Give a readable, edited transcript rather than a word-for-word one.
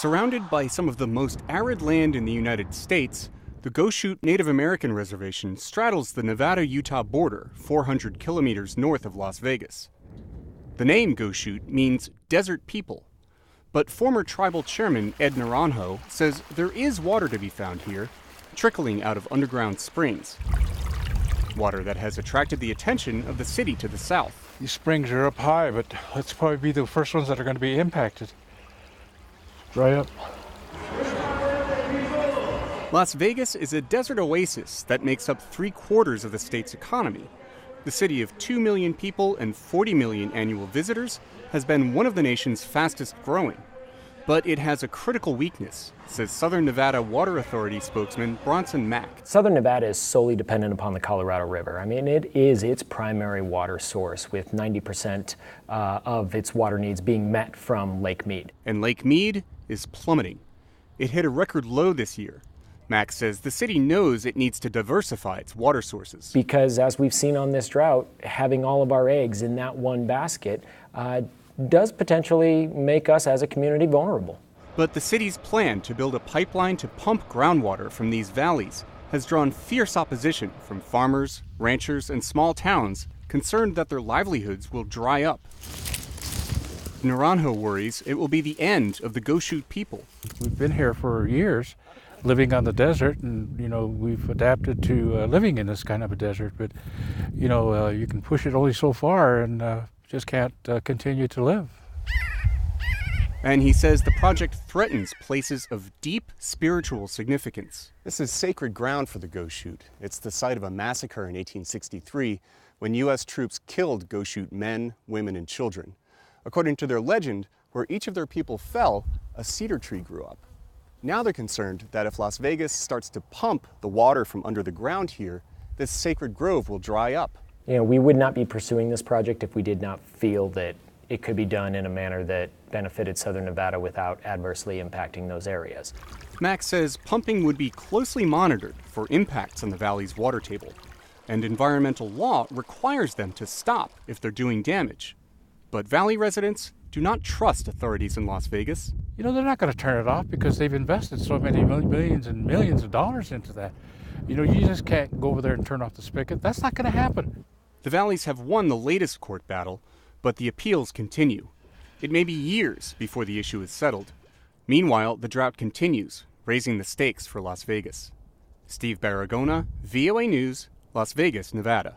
Surrounded by some of the most arid land in the United States, the Goshute Native American Reservation straddles the Nevada-Utah border 400 kilometers north of Las Vegas. The name Goshute means desert people, but former tribal chairman Ed Naranjo says there is water to be found here, trickling out of underground springs. Water that has attracted the attention of the city to the south. These springs are up high, but let's probably be the first ones that are going to be impacted. Dry up. Las Vegas is a desert oasis that makes up 3/4 of the state's economy. The city of 2 million people and 40 million annual visitors has been one of the nation's fastest growing. But it has a critical weakness, says Southern Nevada Water Authority spokesman Bronson Mack. Southern Nevada is solely dependent upon the Colorado River. I mean, it is its primary water source, with 90% of its water needs being met from Lake Mead. And Lake Mead is plummeting. It hit a record low this year. Mack says the city knows it needs to diversify its water sources. Because as we've seen on this drought, having all of our eggs in that one basket does potentially make us as a community vulnerable. But the city's plan to build a pipeline to pump groundwater from these valleys has drawn fierce opposition from farmers, ranchers, and small towns concerned that their livelihoods will dry up. Naranjo worries it will be the end of the Goshute people. We've been here for years, living on the desert, and we've adapted to living in this kind of a desert. But you can push it only so far, and just can't continue to live. And he says the project threatens places of deep spiritual significance. This is sacred ground for the Goshute. It's the site of a massacre in 1863 when U.S. troops killed Goshute men, women, and children. According to their legend, where each of their people fell, a cedar tree grew up. Now they're concerned that if Las Vegas starts to pump the water from under the ground here, this sacred grove will dry up. We would not be pursuing this project if we did not feel that it could be done in a manner that benefited Southern Nevada without adversely impacting those areas. Mack says pumping would be closely monitored for impacts on the valley's water table, and environmental law requires them to stop if they're doing damage. But valley residents do not trust authorities in Las Vegas. They're not going to turn it off because they've invested so many millions and millions of dollars into that. You just can't go over there and turn off the spigot. That's not going to happen. The valleys have won the latest court battle, but the appeals continue. It may be years before the issue is settled. Meanwhile, the drought continues, raising the stakes for Las Vegas. Steve Baragona, VOA News, Las Vegas, Nevada.